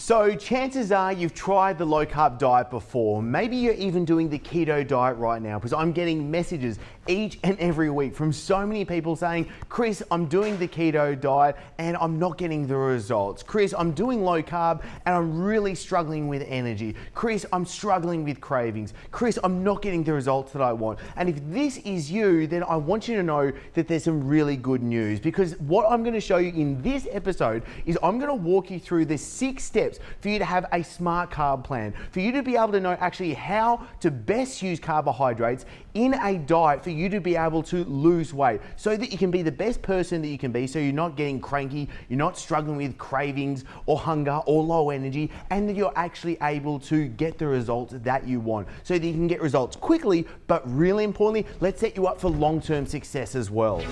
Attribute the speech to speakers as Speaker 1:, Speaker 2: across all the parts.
Speaker 1: So chances are you've tried the low carb diet before. Maybe you're even doing the keto diet right now, because I'm getting messages each and every week from so many people saying, Chris, I'm doing the keto diet and I'm not getting the results. Chris, I'm doing low carb and I'm really struggling with energy. Chris, I'm struggling with cravings. Chris, I'm not getting the results that I want. And if this is you, then I want you to know that there's some really good news, because what I'm going to show you in this episode is I'm going to walk you through the 6 steps for you to have a SMART CARB plan, for you to be able to know actually how to best use carbohydrates in a diet for you to be able to lose weight, so that you can be the best person that you can be, so you're not getting cranky, you're not struggling with cravings or hunger or low energy, and that you're actually able to get the results that you want, so that you can get results quickly, but really importantly, let's set you up for long-term success as well.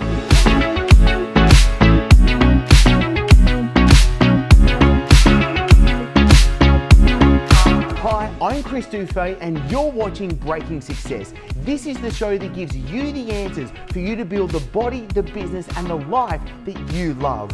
Speaker 1: Hi, I'm Chris Dufay and you're watching Breaking Success. This is the show that gives you the answers for you to build the body, the business, and the life that you love.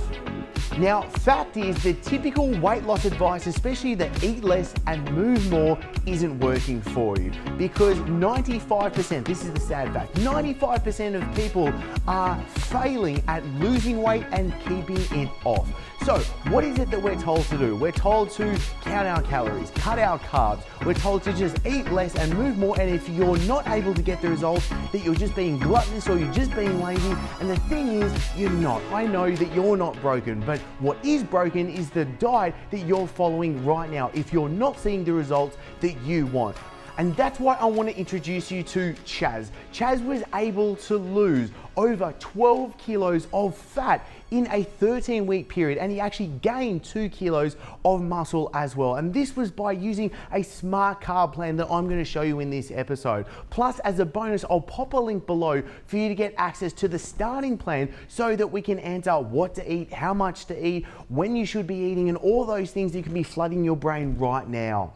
Speaker 1: Now, fact is, the typical weight loss advice, especially the eat less and move more, isn't working for you, because 95%, this is the sad fact, 95% of people are failing at losing weight and keeping it off. So what is it that we're told to do? We're told to count our calories, cut our carbs. We're told to just eat less and move more. And if you're not able to get the results, that you're just being gluttonous or you're just being lazy. And the thing is, you're not. I know that you're not broken, but what is broken is the diet that you're following right now, if you're not seeing the results that you want. And that's why I want to introduce you to Chaz. Chaz was able to lose over 12 kilos of fat in a 13-week period, and he actually gained 2 kilos of muscle as well. And this was by using a SMART CARB plan that I'm going to show you in this episode. Plus, as a bonus, I'll pop a link below for you to get access to the starting plan, so that we can answer what to eat, how much to eat, when you should be eating, and all those things that can be flooding your brain right now.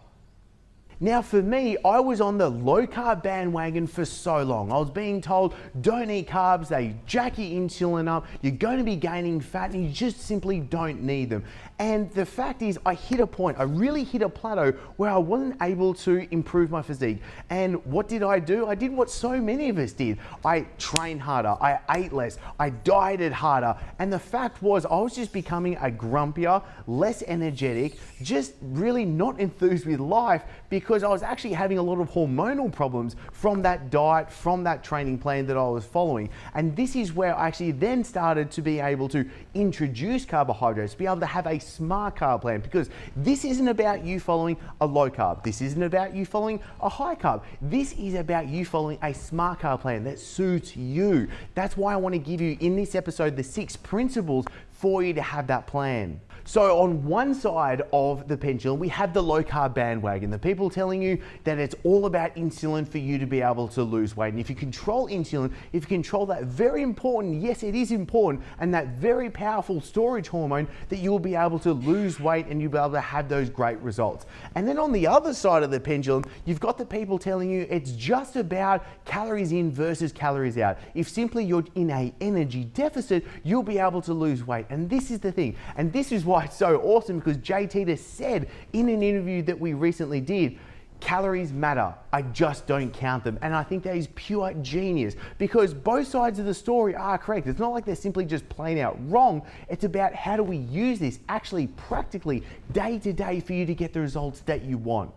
Speaker 1: Now for me, I was on the low carb bandwagon for so long. I was being told, don't eat carbs, they jack your insulin up, you're going to be gaining fat, and you just simply don't need them. And the fact is, I hit a point, I really hit a plateau where I wasn't able to improve my physique. And what did I do? I did what so many of us did. I trained harder, I ate less, I dieted harder. And the fact was, I was just becoming a grumpier, less energetic, just really not enthused with life, because I was actually having a lot of hormonal problems from that diet, from that training plan that I was following. And this is where I actually then started to be able to introduce carbohydrates, be able to have a SMART CARB plan, because this isn't about you following a low carb. This isn't about you following a high carb. This is about you following a SMART CARB plan that suits you. That's why I want to give you in this episode the 6 principles for you to have that plan. So on one side of the pendulum, we have the low carb bandwagon, the people telling you that it's all about insulin for you to be able to lose weight. And if you control insulin, if you control that very important, yes, it is important, and that very powerful storage hormone, that you will be able to lose weight and you'll be able to have those great results. And then on the other side of the pendulum, you've got the people telling you it's just about calories in versus calories out. If simply you're in an energy deficit, you'll be able to lose weight. And this is the thing. And this is why it's so awesome, because JT just said in an interview that we recently did, calories matter, I just don't count them. And I think that is pure genius, because both sides of the story are correct. It's not like they're simply just plain out wrong. It's about how do we use this actually practically day to day for you to get the results that you want.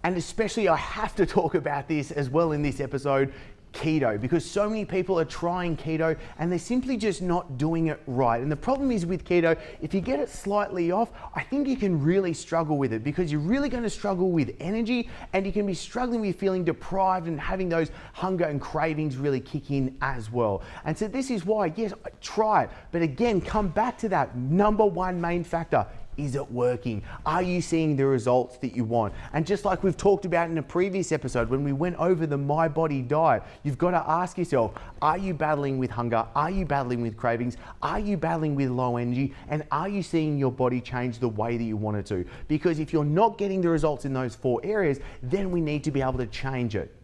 Speaker 1: And especially, I have to talk about this as well in this episode, keto, because so many people are trying keto and they're simply just not doing it right. And the problem is with keto, if you get it slightly off, I think you can really struggle with it, because you're really going to struggle with energy, and you can be struggling with feeling deprived and having those hunger and cravings really kick in as well. And so this is why, yes, try it, but again, come back to that number one main factor. Is it working? Are you seeing the results that you want? And just like we've talked about in a previous episode when we went over the My Body diet, you've got to ask yourself, are you battling with hunger? Are you battling with cravings? Are you battling with low energy? And are you seeing your body change the way that you want it to? Because if you're not getting the results in those 4 areas, then we need to be able to change it.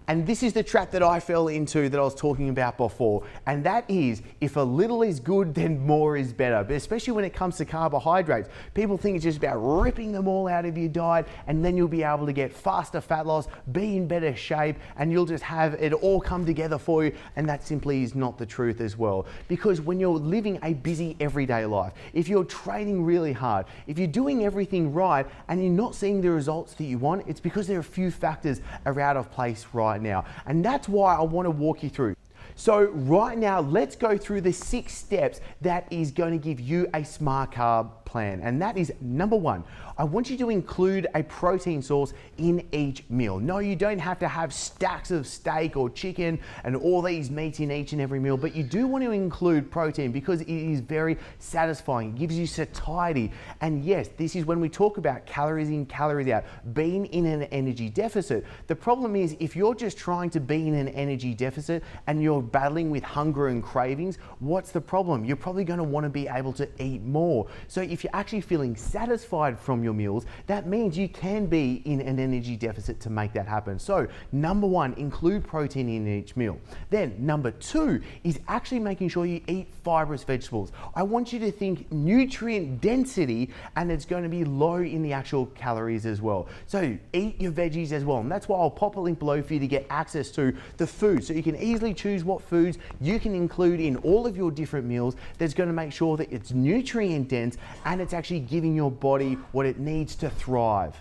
Speaker 1: And this is the trap that I fell into that I was talking about before. And that is, if a little is good, then more is better. But especially when it comes to carbohydrates, people think it's just about ripping them all out of your diet and then you'll be able to get faster fat loss, be in better shape, and you'll just have it all come together for you. And that simply is not the truth as well. Because when you're living a busy everyday life, if you're training really hard, if you're doing everything right and you're not seeing the results that you want, it's because there are a few factors are out of place right now. And that's why I want to walk you through. So right now, let's go through the 6 steps that is going to give you a SMART CARB plan. And that is number 1, I want you to include a protein source in each meal. No, you don't have to have stacks of steak or chicken and all these meats in each and every meal, but you do want to include protein because it is very satisfying. It gives you satiety. And yes, this is when we talk about calories in, calories out, being in an energy deficit. The problem is if you're just trying to be in an energy deficit and you're battling with hunger and cravings, what's the problem? You're probably going to want to be able to eat more. So if you're actually feeling satisfied from your meals, that means you can be in an energy deficit to make that happen. So number 1, include protein in each meal. Then number 2 is actually making sure you eat fibrous vegetables. I want you to think nutrient density, and it's going to be low in the actual calories as well. So eat your veggies as well. And that's why I'll pop a link below for you to get access to the food. So you can easily choose what foods you can include in all of your different meals that's going to make sure that it's nutrient dense and it's actually giving your body what it needs to thrive.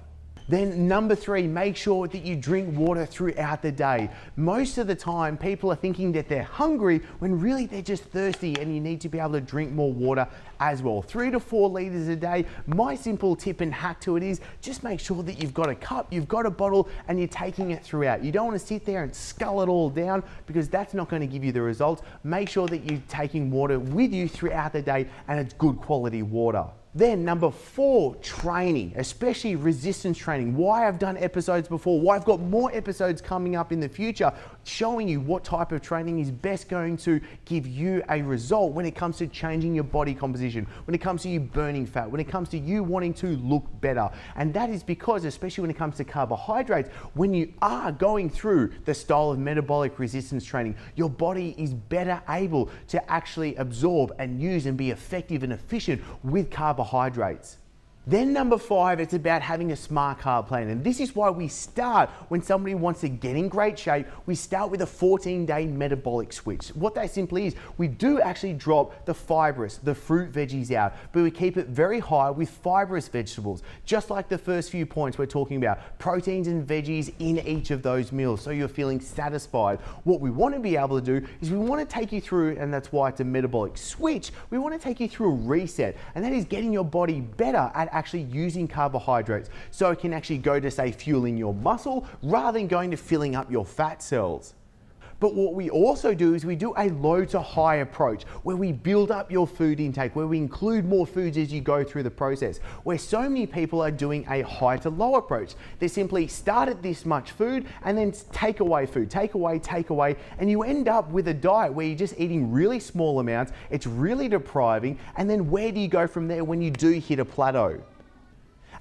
Speaker 1: Then number 3, make sure that you drink water throughout the day. Most of the time, people are thinking that they're hungry when really they're just thirsty, and you need to be able to drink more water as well. 3 to 4 liters a day. My simple tip and hack to it is just make sure that you've got a cup, you've got a bottle, and you're taking it throughout. You don't want to sit there and scull it all down because that's not going to give you the results. Make sure that you're taking water with you throughout the day, and it's good quality water. Then number 4, training, especially resistance training. Why I've done episodes before, why I've got more episodes coming up in the future, showing you what type of training is best going to give you a result when it comes to changing your body composition, when it comes to you burning fat, when it comes to you wanting to look better. And that is because, especially when it comes to carbohydrates, when you are going through the style of metabolic resistance training, your body is better able to actually absorb and use and be effective and efficient with carbohydrates. Then number 5, it's about having a SMART CARB plan. And this is why we start when somebody wants to get in great shape, we start with a 14-day metabolic switch. What that simply is, we do actually drop the fibrous, the fruit veggies out, but we keep it very high with fibrous vegetables, just like the first few points we're talking about, proteins and veggies in each of those meals, so you're feeling satisfied. What we want to be able to do is we want to take you through, and that's why it's a metabolic switch, we want to take you through a reset, and that is getting your body better at actually using carbohydrates so it can actually go to, say, fueling your muscle rather than going to filling up your fat cells. But what we also do is we do a low to high approach where we build up your food intake, where we include more foods as you go through the process, where so many people are doing a high to low approach. They simply start at this much food and then take away food, take away, and you end up with a diet where you're just eating really small amounts, it's really depriving, and then where do you go from there when you do hit a plateau?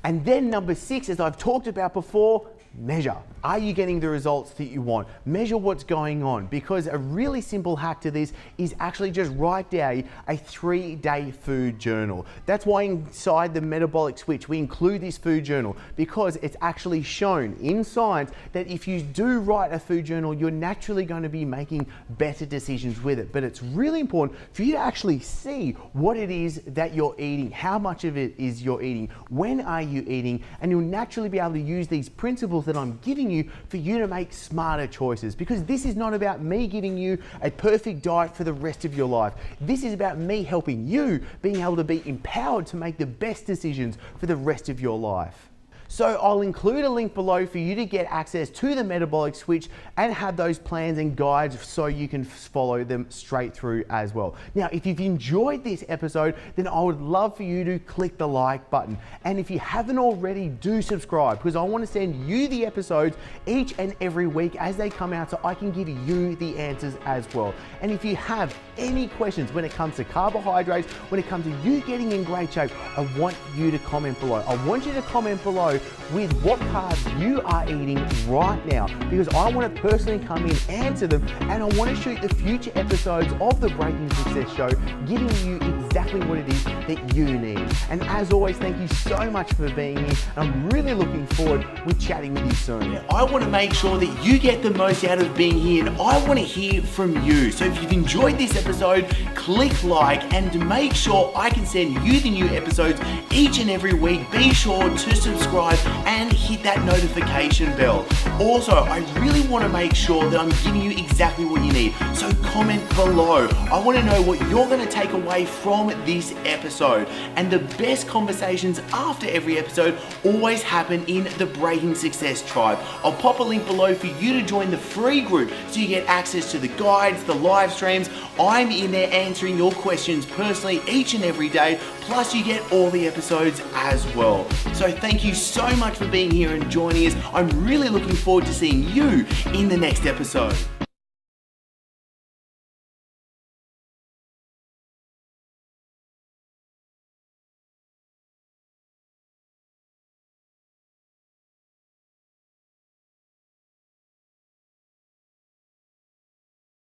Speaker 1: And then number 6, as I've talked about before, measure. Are you getting the results that you want? Measure what's going on, because a really simple hack to this is actually just write down a 3-day food journal. That's why inside the metabolic switch we include this food journal, because it's actually shown in science that if you do write a food journal, you're naturally going to be making better decisions with it. But it's really important for you to actually see what it is that you're eating, how much of it is you're eating, when are you eating, and you'll naturally be able to use these principles that I'm giving you for you to make smarter choices, because this is not about me giving you a perfect diet for the rest of your life. This is about me helping you being able to be empowered to make the best decisions for the rest of your life. So I'll include a link below for you to get access to the metabolic switch and have those plans and guides so you can follow them straight through as well. Now, if you've enjoyed this episode, then I would love for you to click the like button. And if you haven't already, do subscribe, because I want to send you the episodes each and every week as they come out so I can give you the answers as well. And if you have any questions when it comes to carbohydrates, when it comes to you getting in great shape, I want you to comment below. I want you to comment below with what carbs you are eating right now, because I want to personally come in, answer them, and I want to shoot the future episodes of the Breaking Success Show, giving you exactly what it is that you need. And as always, thank you so much for being here. I'm really looking forward with chatting with you soon. I want to make sure that you get the most out of being here, and I want to hear from you. So if you've enjoyed this episode, click like, and make sure I can send you the new episodes each and every week. Be sure to subscribe and hit that notification bell. Also, I really want to make sure that I'm giving you exactly what you need. So comment below. I want to know what you're going to take away from this episode. And the best conversations after every episode always happen in the Breaking Success Tribe. I'll pop a link below for you to join the free group so you get access to the guides, the live streams. I'm in there answering your questions personally each and every day. Plus you get all the episodes as well. So thank you so much for being here and joining us. I'm really looking forward to seeing you in the next episode.